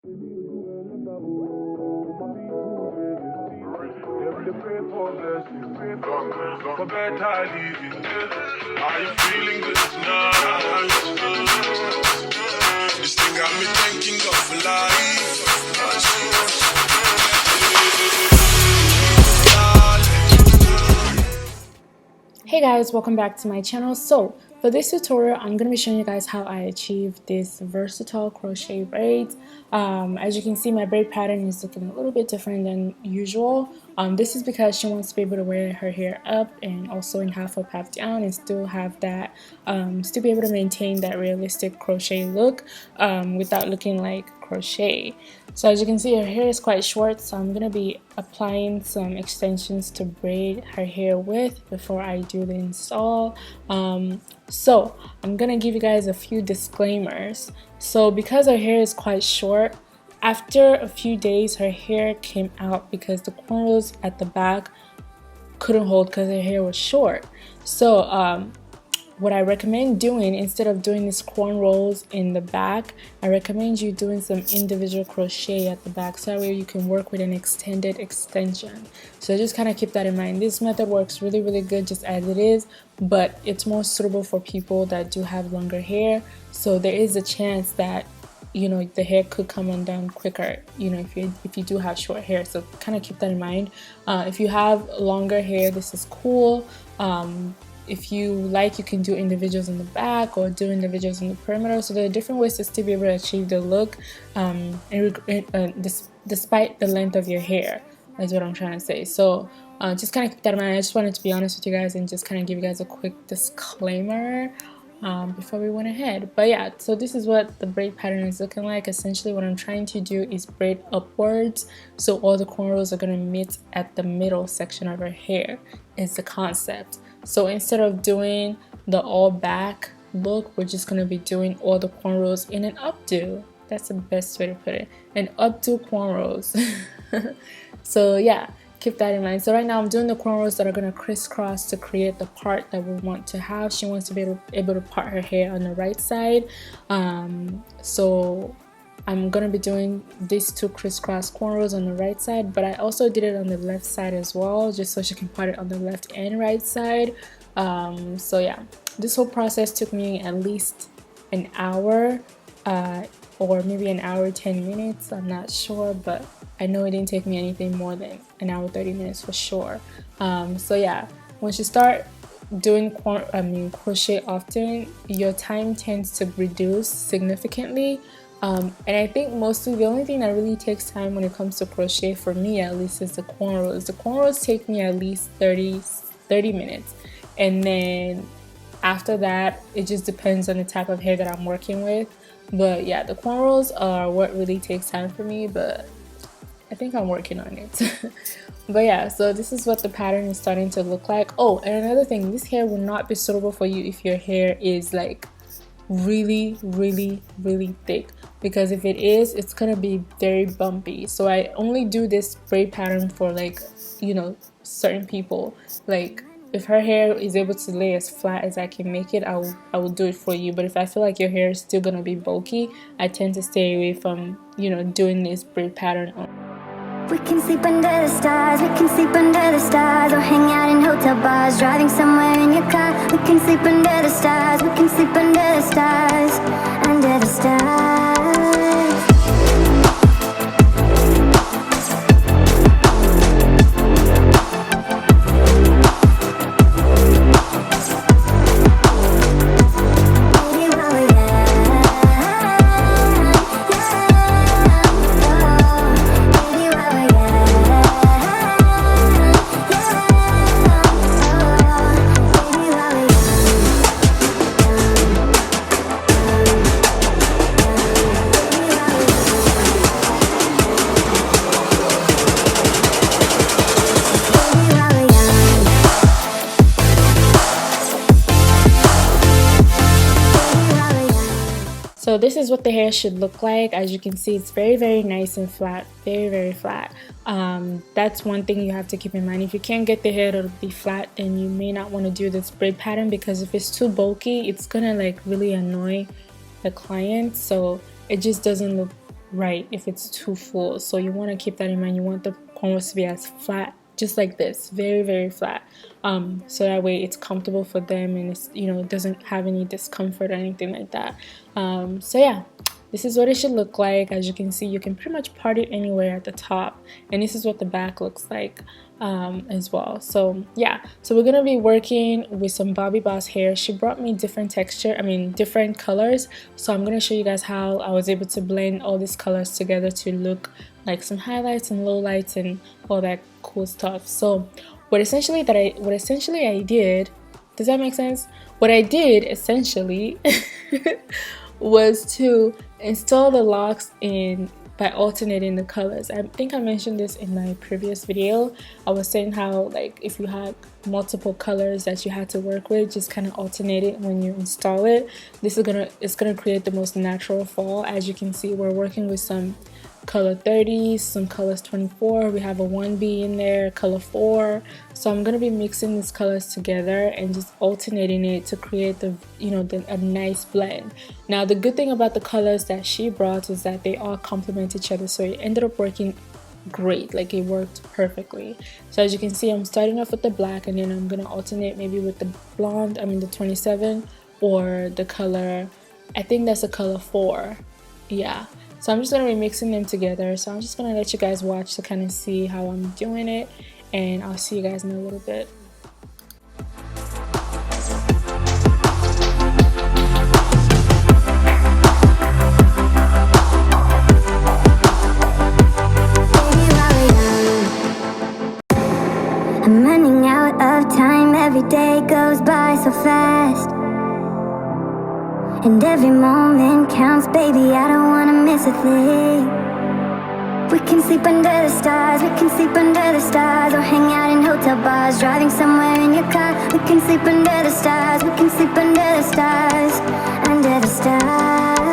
For better living, are you feeling good tonight? This thing got me thanking God for life. Hey guys, welcome back to my channel. So for this tutorial, I'm going to be showing you guys how I achieved this versatile crochet braids. As you can see, my braid pattern is looking a little bit different than usual. This is because she wants to be able to wear her hair up and also in half up, half down, and still have that, still be able to maintain that realistic crochet look without looking like crochet. So as you can see, her hair is quite short, so I'm going to be applying some extensions to braid her hair with before I do the install. So I'm going to give you guys a few disclaimers. So because her hair is quite short, after a few days her hair came out because the cornrows at the back couldn't hold because her hair was short. So what I recommend doing, instead of doing these cornrows in the back, I recommend you doing some individual crochet at the back, so that way you can work with an extended extension. So just kind of keep that in mind. This method works really good just as it is, but it's more suitable for people that do have longer hair. So there is a chance that, you know, the hair could come undone quicker, you know, if you do have short hair. So kind of keep that in mind. If you have longer hair, this is cool. If you like, you can do individuals in the back or do individuals in the perimeter. So there are different ways to still be able to achieve the look despite the length of your hair, is what I'm trying to say. So just kind of keep that in mind. I just wanted to be honest with you guys and just kind of give you guys a quick disclaimer before we went ahead. But yeah, so this is what the braid pattern is looking like. Essentially what I'm trying to do is braid upwards, so all the cornrows are going to meet at the middle section of her hair is the concept. So instead of doing the all back look, we're just going to be doing all the cornrows in an updo. That's the best way to put it, an updo cornrows. So yeah, keep that in mind. So right now I'm doing the cornrows that are going to crisscross to create the part that we want to have. She wants to be able to part her hair on the right side. So I'm going to be doing these two crisscross cornrows on the right side, but I also did it on the left side as well, just so she can part it on the left and right side. So yeah, this whole process took me at least an hour, or maybe an hour 10 minutes, I'm not sure, but I know it didn't take me anything more than an hour 30 minutes for sure. So yeah, once you start doing crochet often, your time tends to reduce significantly. And I think mostly the only thing that really takes time when it comes to crochet, for me at least, is the cornrows. The cornrows take me at least 30 minutes, and then after that it just depends on the type of hair that I'm working with. But yeah, the cornrows are what really takes time for me, but I think I'm working on it. But yeah, so this is what the pattern is starting to look like. Oh, and another thing, this hair will not be suitable for you if your hair is like really thick, because if it is, it's gonna be very bumpy. So I only do this braid pattern for, like, you know, certain people. Like if her hair is able to lay as flat as I can make it, I will do it for you. But if I feel like your hair is still gonna be bulky, I tend to stay away from, you know, doing this braid pattern on. We can sleep under the stars, we can sleep under the stars, or hang out in hotel bars, driving somewhere in your car. We can sleep under the stars, we can sleep under the stars, under the stars. So this is what the hair should look like. As you can see, it's very nice and flat, very flat. That's one thing you have to keep in mind. If you can't get the hair to be flat, then you may not want to do this braid pattern, because if it's too bulky, it's gonna like really annoy the client. So it just doesn't look right if it's too full. So you want to keep that in mind. You want the cornrows to be as flat, just like this, very, very flat, so that way it's comfortable for them and it's, you know, it doesn't have any discomfort or anything like that. So yeah, this is what it should look like. As you can see, you can pretty much part it anywhere at the top, and this is what the back looks like as well. So yeah, so we're gonna be working with some Bobbi Boss hair. She brought me different different colors, so I'm gonna show you guys how I was able to blend all these colors together to look like some highlights and lowlights and all that cool stuff. So what essentially I did, does that make sense? What I did essentially was to install the locks in by alternating the colors. I think I mentioned this in my previous video. I was saying how, like, if you had multiple colors that you had to work with, just kind of alternate it when you install it. It's gonna create the most natural fall. As you can see, we're working with some color 30s, some colors 24, we have a 1B in there, color 4. So I'm going to be mixing these colors together and just alternating it to create a nice blend. Now the good thing about the colors that she brought is that they all complement each other, so it ended up working great. Like, it worked perfectly. So as you can see, I'm starting off with the black, and then I'm going to alternate maybe with the blonde, the 27, or the color, I think that's a color 4. Yeah. So I'm just going to be mixing them together. So I'm just going to let you guys watch to kind of see how I'm doing it. And I'll see you guys in a little bit. I'm running out of time. Every day goes by so fast. And every moment counts, baby, I don't wanna miss a thing. We can sleep under the stars, we can sleep under the stars, or hang out in hotel bars, driving somewhere in your car. We can sleep under the stars, we can sleep under the stars, under the stars.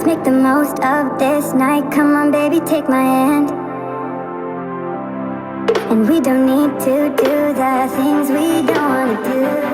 Make the most of this night. Come on, baby, take my hand. And we don't need to do the things we don't want to do.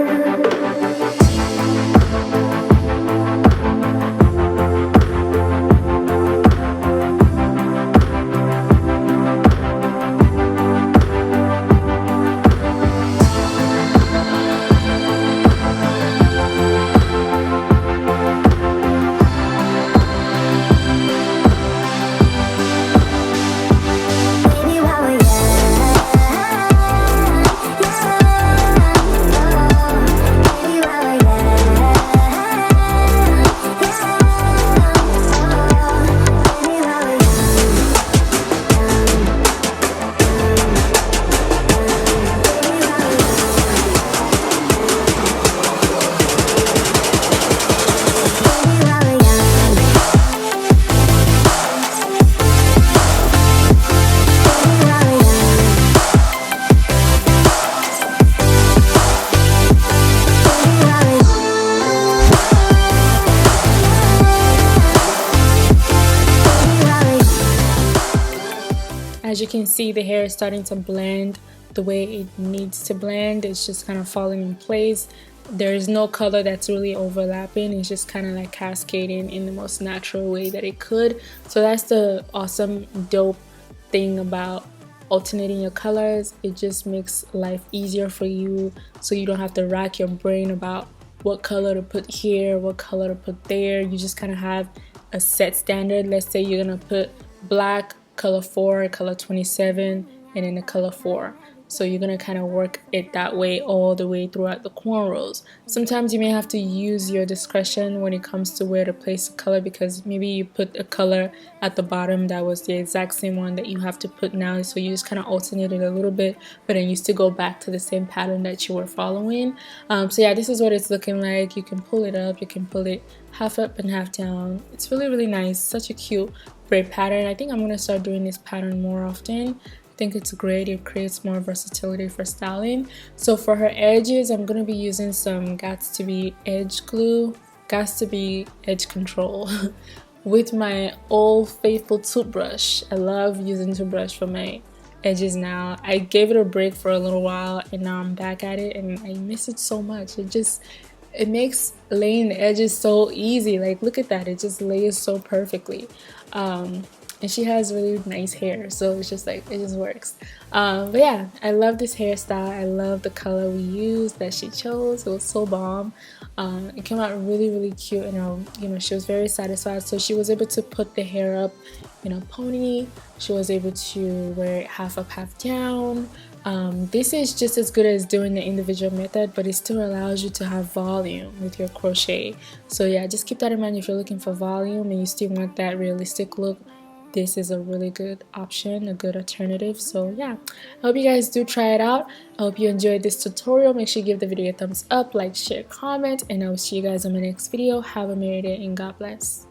As you can see, the hair is starting to blend the way it needs to blend. It's just kind of falling in place. There is no color that's really overlapping. It's just kind of like cascading in the most natural way that it could. So that's the awesome, dope thing about alternating your colors. It just makes life easier for you, so you don't have to rack your brain about what color to put here, what color to put there. You just kind of have a set standard. Let's say you're gonna put black, color 4, color 27, and then the color 4. So you're gonna kind of work it that way all the way throughout the cornrows. Sometimes you may have to use your discretion when it comes to where to place the color, because maybe you put a color at the bottom that was the exact same one that you have to put now, so you just kind of alternate it a little bit, but then you still go back to the same pattern that you were following. So yeah, this is what it's looking like. You can pull it up, you can pull it half up and half down. It's really nice. Such a cute braid pattern. I think I'm gonna start doing this pattern more often. I think it's great. It creates more versatility for styling. So for her edges, I'm gonna be using some Got2b edge glue, Got2b edge control with my old faithful toothbrush. I love using toothbrush for my edges now. I gave it a break for a little while and now I'm back at it and I miss it so much. It makes laying the edges so easy. Like, look at that, it just lays so perfectly. And she has really nice hair, so it's just like, it just works. But yeah, I love this hairstyle. I love the color we used that she chose. It was so bomb. It came out really cute, and you know, she was very satisfied. So she was able to put the hair up in a pony. She was able to wear it half up, half down. This is just as good as doing the individual method, but it still allows you to have volume with your crochet. So yeah, just keep that in mind if you're looking for volume and you still want that realistic look. This is a really good option, a good alternative. So yeah, I hope you guys do try it out. I hope you enjoyed this tutorial. Make sure you give the video a thumbs up, like, share, comment, and I will see you guys in my next video. Have a merry day and God bless.